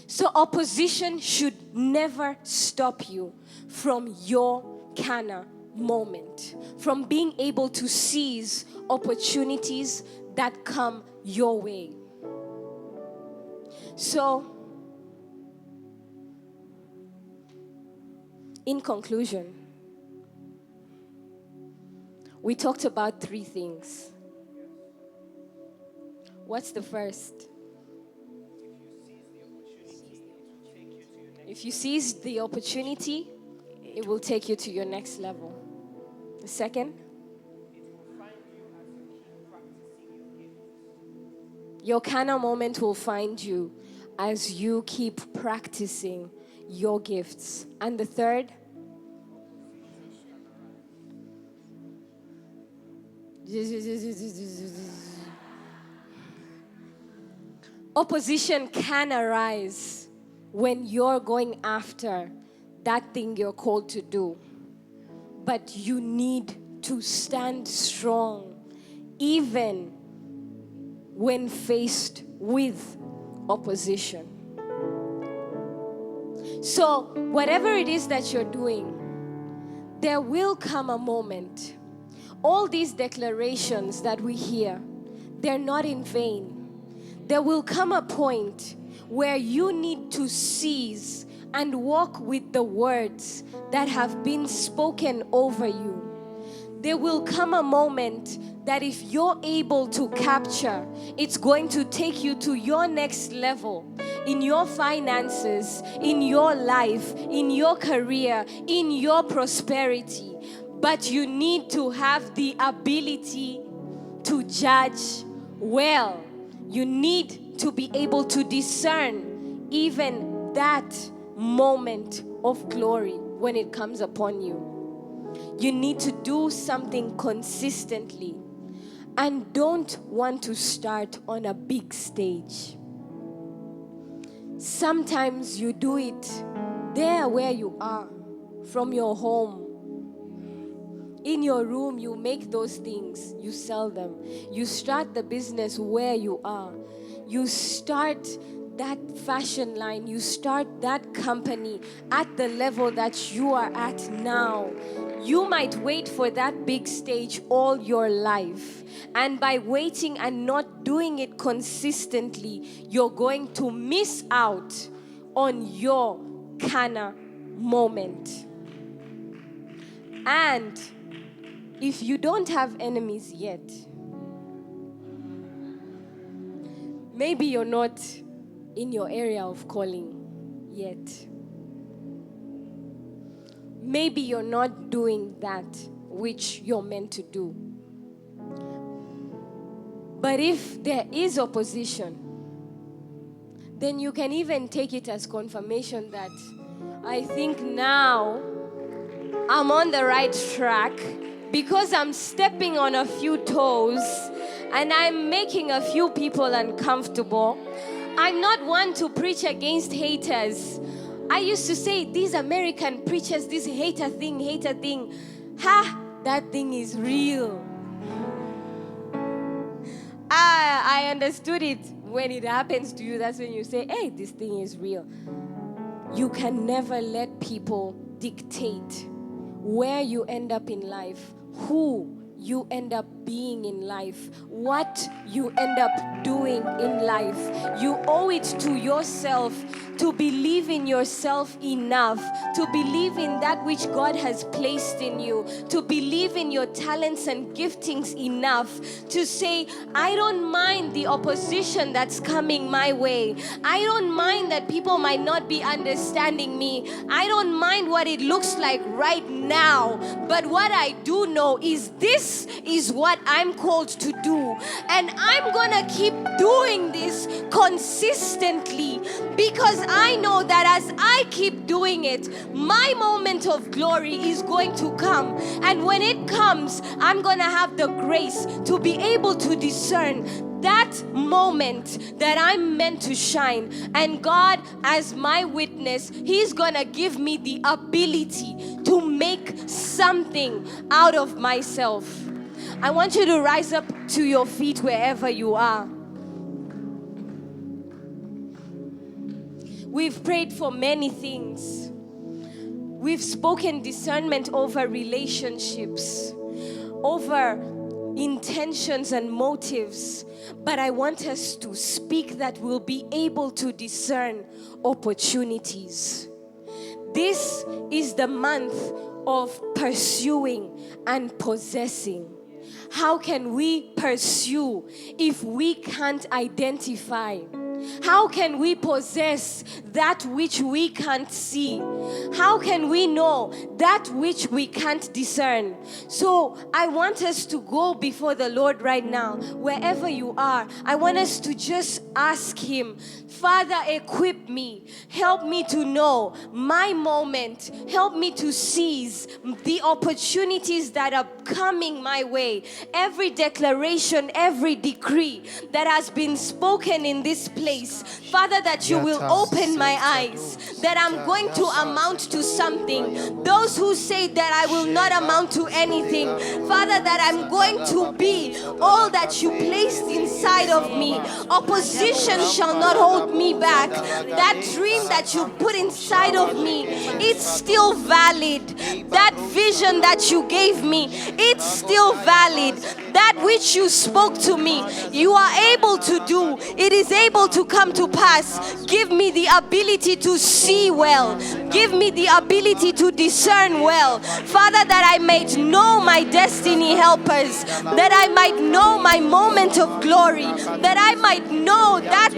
S1: So opposition should never stop you from your Cana moment, from being able to seize opportunities that come your way. So, in conclusion, we talked about 3 things. What's the first? If you seize the opportunity, it will take you to your next level. The second, your Cana moment will find you as you keep practicing your gifts. And the third, opposition can arise when you're going after that thing you're called to do. But you need to stand strong even when faced with opposition. So, whatever it is that you're doing, there will come a moment. All these declarations that we hear, they're not in vain. There will come a point where you need to seize and walk with the words that have been spoken over you, there will come a moment that if you're able to capture, it's going to take you to your next level in your finances, in your life, in your career, in your prosperity. But you need to have the ability to judge well. You need to be able to discern even that moment of glory when it comes upon you. You need to do something consistently and don't want to start on a big stage. Sometimes you do it there where you are, from your home. In your room, you make those things, you sell them. You start the business where you are. You start that fashion line, you start that company at the level that you are at now. You might wait for that big stage all your life. And by waiting and not doing it consistently, you're going to miss out on your Cana moment. And if you don't have enemies yet, maybe you're not in your area of calling yet. Maybe you're not doing that which you're meant to do. But if there is opposition, then you can even take it as confirmation that I think now I'm on the right track, because I'm stepping on a few toes and I'm making a few people uncomfortable. I'm not one to preach against haters. I used to say, these American preachers, this hater thing. Ha! That thing is real. I understood it when it happens to you. That's when you say, hey, this thing is real. You can never let people dictate where you end up in life, who you end up being in life, what you end up doing in life. You owe it to yourself to believe in yourself enough, to believe in that which God has placed in you, to believe in your talents and giftings enough to say, I don't mind the opposition that's coming my way. I don't mind that people might not be understanding me. I don't mind what it looks like right now. But what I do know is this is what I'm called to do. And I'm gonna keep doing this consistently, because I know that as I keep doing it, my moment of glory is going to come. And when it comes, I'm gonna have the grace to be able to discern that moment that I'm meant to shine. And God, as my witness, He's gonna give me the ability to make something out of myself. I want you to rise up to your feet wherever you are. We've prayed for many things. We've spoken discernment over relationships, over intentions and motives. But I want us to speak that we'll be able to discern opportunities. This is the month of pursuing and possessing. How can we pursue if we can't identify? How can we possess that which we can't see? How can we know that which we can't discern? So I want us to go before the Lord right now, wherever you are. I want us to just ask Him, Father, equip me. Help me to know my moment. Help me to seize the opportunities that are coming my way. Every declaration, every decree that has been spoken in this place, Father, that you will open my eyes, that I'm going to amount to something. Those who say that I will not amount to anything, Father, that I'm going to be all that you placed inside inside of me. Opposition shall not hold me back. That dream that you put inside of me, it's still valid. That vision that you gave me, it's still valid. That which you spoke to me, you are able to do. It is able to come to pass. Give me the ability to see well. Give me the ability to discern well. Father, that I might know my destiny helpers, that I might know my moment of glory, that I might know that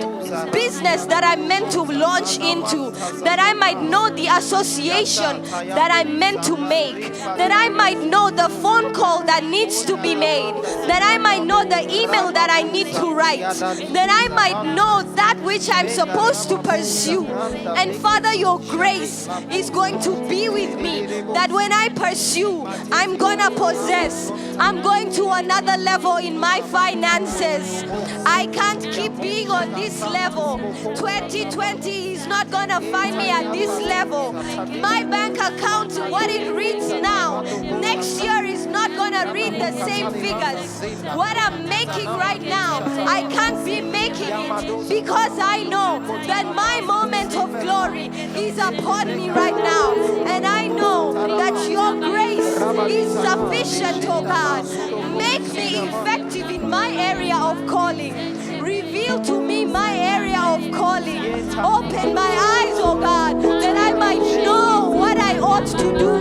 S1: business that I'm meant to launch into, that I might know the association that I'm meant to make, that I might know the phone call that needs to be made, that I might know the email that I need to write, that I might know that which I'm supposed to pursue. And Father, your grace is going to be with me, that when I pursue, I'm gonna possess. I'm going to another level in my finances. I can't keep being on this level. 2020 is not gonna find me at this level. My bank account, what it reads now, next year is not gonna read the same figures. What I'm making right now, I can't be making it, because I know that my moment of glory is upon me right now. And I know that your grace is sufficient, oh God. Make me effective in my area of calling. Reveal to me my area of calling. Open my eyes, oh God, that I might know what I ought to do,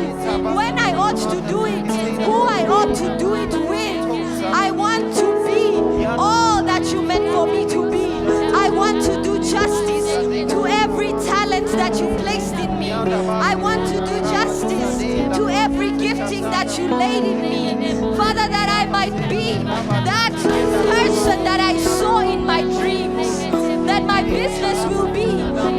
S1: when I ought to do it, who I ought to do it with. I want to be all that you meant for me to be. I want to do justice to every talent that you placed in me. I want to do justice to every gifting that you laid in me. Father, that I might be that person that I saw in my dreams. That my business will be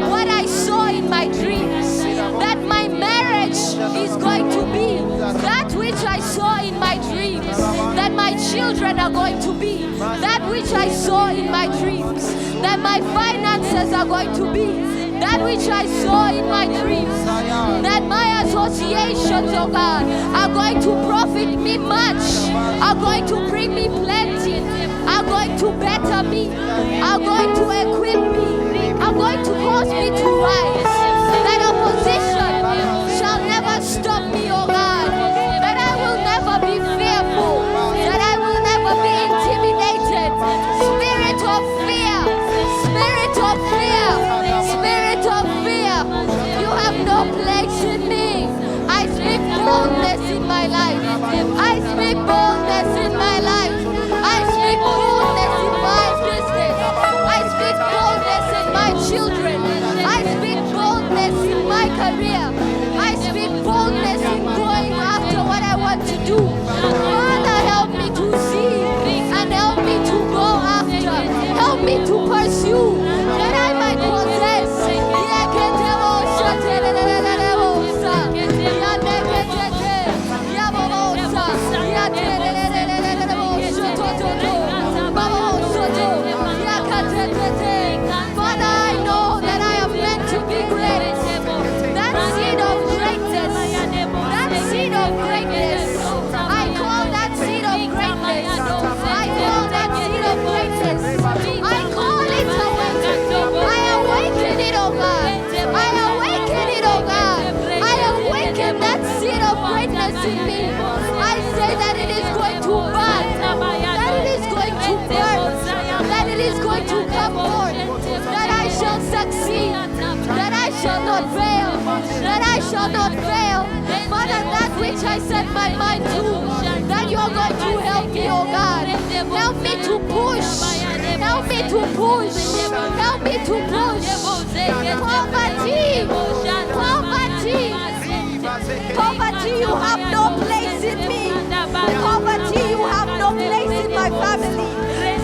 S1: what I saw in my dreams. That my marriage is going to be that which I saw in my dreams. That my children are going to be that which I saw in my dreams. That my finances are going to be that which I saw in my dreams. That my associations, oh God, are going to profit me much, are going to bring me plenty, are going to better me, are going to equip me, are going to cause me to rise. That opposition shall never stop me, oh God. That I will never be fearful, that I will never be intimidated. Spirit of fear, spirit of fear, spirit of fear, you have no place in me. I speak boldness in my life. I speak boldness in my life. I speak boldness in my business. I speak boldness in my children. I speak boldness in my career. I speak boldness in going after what I want to do. Father, help me to see and help me to go after. Help me to pursue that I might possess. Father, I know that I am meant to be great. That seed of greatness, that seed of greatness, I call that seed of greatness. I call that seed of greatness. I call it awakened. I awaken it, oh God. I awaken it, oh God. I awaken that seed of greatness in me. I say that it is going to burn, that it is going to burn, that it is going to come forth, that I shall succeed, that I shall not fail, that I shall not fail. Father, that which I set my mind to, that you are going to help me, oh God. Help me to push, help me to push, help me to push. Poverty, poverty, poverty, you have no place in me. Poverty, you have no place in my family.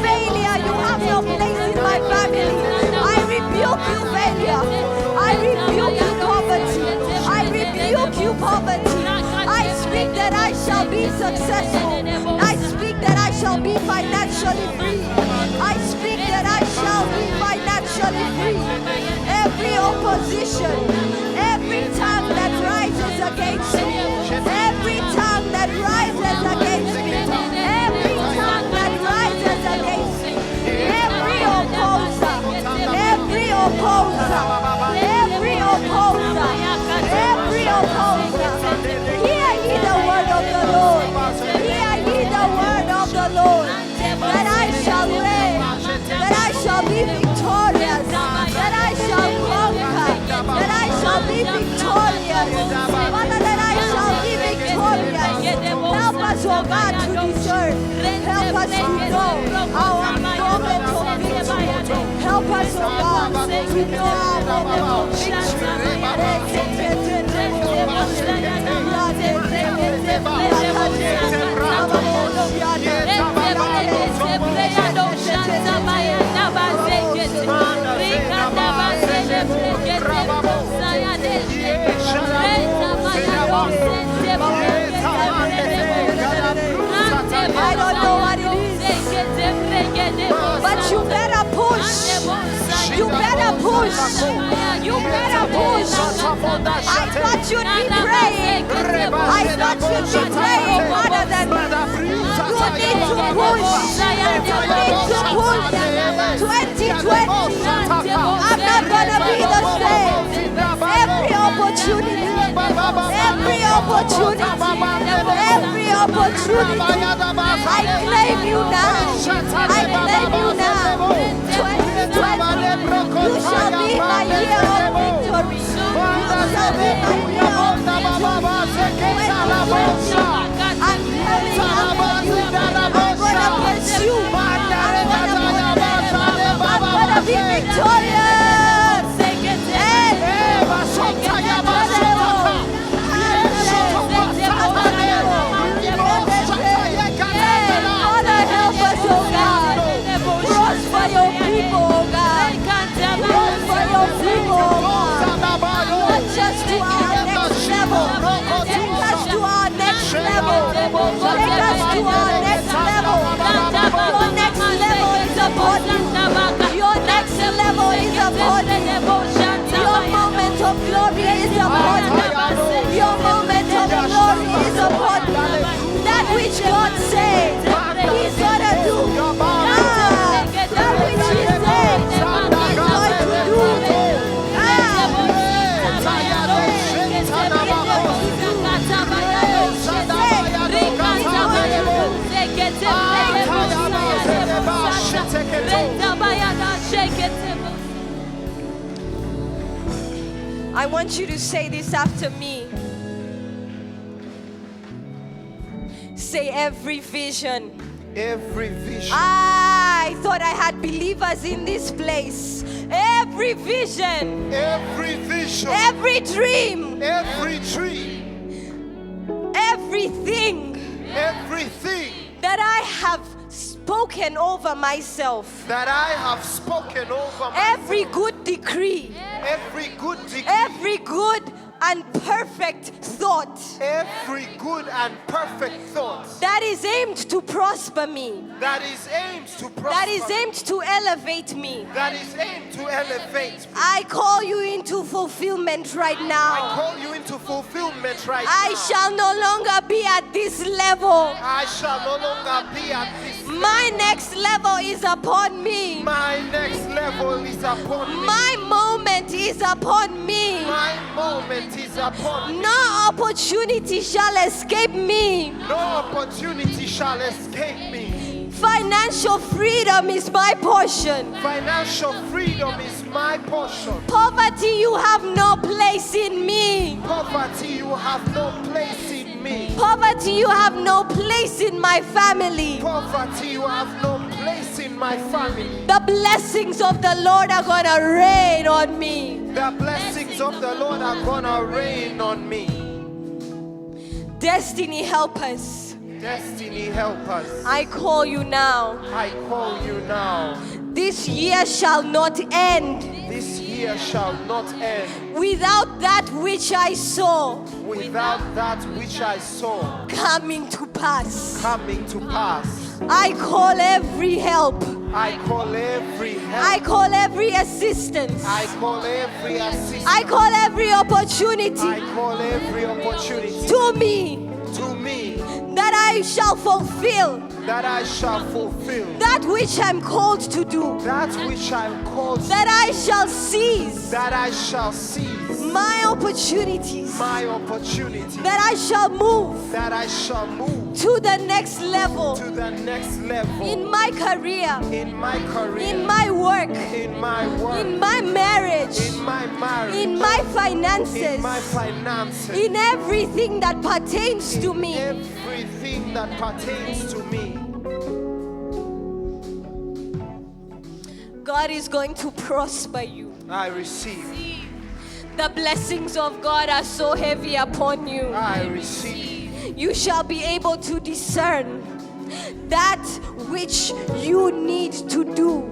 S1: Failure, you have no place in my family. I rebuke you, failure. I rebuke you, poverty. I rebuke you, poverty. I speak that I shall be successful. I speak that I shall be financially free. I speak that I shall be financially free. Every opposition, every tongue that rises against me, every tongue that rises against me, every tongue that rises against me,
S10: us to know our moment of victory. Help us, oh God, to know our moment of I don't know what it is, but you better push. You better push. You better push. I thought you'd be praying. I thought you'd be praying harder than me. You need to push. You need to push. 2020. I'm not gonna be the same. Every opportunity. Every opportunity. Every opportunity. I claim you now. I claim you now. 2020. You shall be my year of victory. You shall be my year of victory. I'm coming after you. I'm gonna pursue. I'm gonna be victorious. Prosper your people, oh God. Prosper your people, oh God. Not just to our next level. Take us to our next level. Take us to our next level. Your next level is upon you. Your next level is upon you. Your moment of glory is upon you. Your moment of glory is upon you. That which God said He's gonna do. That which He said He's going to do.
S1: I want you to say this after me. Say every vision.
S8: Every vision.
S1: I thought I had believers in this place. Every vision.
S8: Every vision.
S1: Every dream.
S8: Every dream.
S1: Everything.
S8: Everything
S1: That I have spoken over myself.
S8: that I have spoken over myself.
S1: Every good decree.
S8: Every good decree.
S1: Every good and perfect thought
S8: Every good and perfect thought
S1: that is aimed to prosper me,
S8: that is aimed to prosper,
S1: that is aimed to elevate me.
S8: that is aimed to elevate me.
S1: I call you into fulfillment right
S8: I
S1: now.
S8: call you into fulfillment right
S1: I
S8: now.
S1: shall no longer be at this level.
S8: I shall no longer be at this.
S1: My next level is upon me.
S8: My next level is upon me.
S1: My moment is upon me.
S8: My moment is upon me.
S1: No opportunity shall escape me.
S8: No opportunity shall escape me.
S1: Financial freedom is my portion.
S8: Financial freedom is my portion.
S1: Poverty, you have no place in me.
S8: Poverty, you have no place in me.
S1: Poverty, you have no place in my family.
S8: Poverty, you have no place in my family.
S1: The blessings of the Lord are gonna rain on me.
S8: The blessings of the Lord are gonna rain on me.
S1: Destiny, help us.
S8: Destiny, help us.
S1: I call you now.
S8: I call you now.
S1: This year shall not end
S8: This year shall not end
S1: without that which I saw
S8: without that which I saw
S1: coming to pass.
S8: coming to pass.
S1: I call every help.
S8: I call every help.
S1: I call every assistance.
S8: I call every assistance.
S1: I call every opportunity
S8: I call every opportunity
S1: to me
S8: to me
S1: that I shall fulfill
S8: that I shall fulfill
S1: that which I'm called to do,
S8: that which I'm called to,
S1: that I shall seize
S8: that I shall seize
S1: my opportunities,
S8: my opportunity,
S1: that I shall move
S8: that I shall move
S1: to the next level
S8: to the next level
S1: in my career,
S8: in my career,
S1: in my work,
S8: in my work,
S1: in my marriage,
S8: in my marriage,
S1: in my finances,
S8: in my finances,
S1: in everything that pertains to me.
S8: everything that pertains to me.
S1: God is going to prosper you.
S8: I receive.
S1: The blessings of God are so heavy upon you.
S8: I receive.
S1: You shall be able to discern that which you need to do.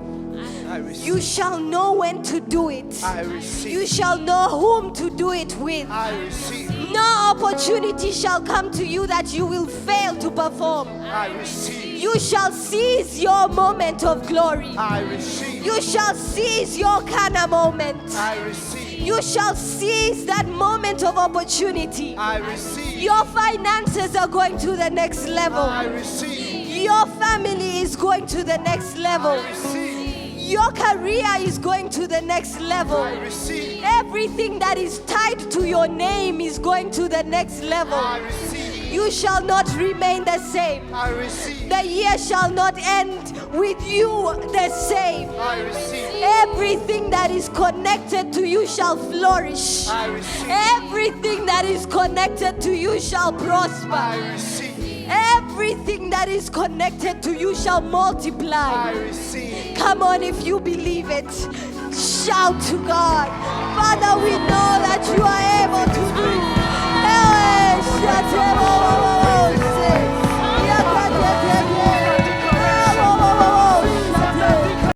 S8: I receive.
S1: You shall know when to do it.
S8: I receive.
S1: You shall know whom to do it with.
S8: I receive.
S1: No opportunity shall come to you that you will fail to perform.
S8: I receive.
S1: You shall seize your moment of glory.
S8: I receive.
S1: You shall seize your Cana moment.
S8: I receive.
S1: You shall seize that moment of opportunity.
S8: I receive.
S1: Your finances are going to the next level.
S8: I receive.
S1: Your family is going to the next level.
S8: I receive.
S1: Your career is going to the next level.
S8: I receive.
S1: Everything that is tied to your name is going to the next level.
S8: I receive.
S1: You shall not remain the same.
S8: I receive.
S1: The year shall not end with you the same.
S8: I receive.
S1: Everything that is connected to you shall flourish.
S8: I receive.
S1: Everything that is connected to you shall prosper.
S8: I receive.
S1: Everything that is connected to you shall multiply.
S8: I receive.
S1: Come on, if you believe it, shout to God. Father, we know that you are able to do it.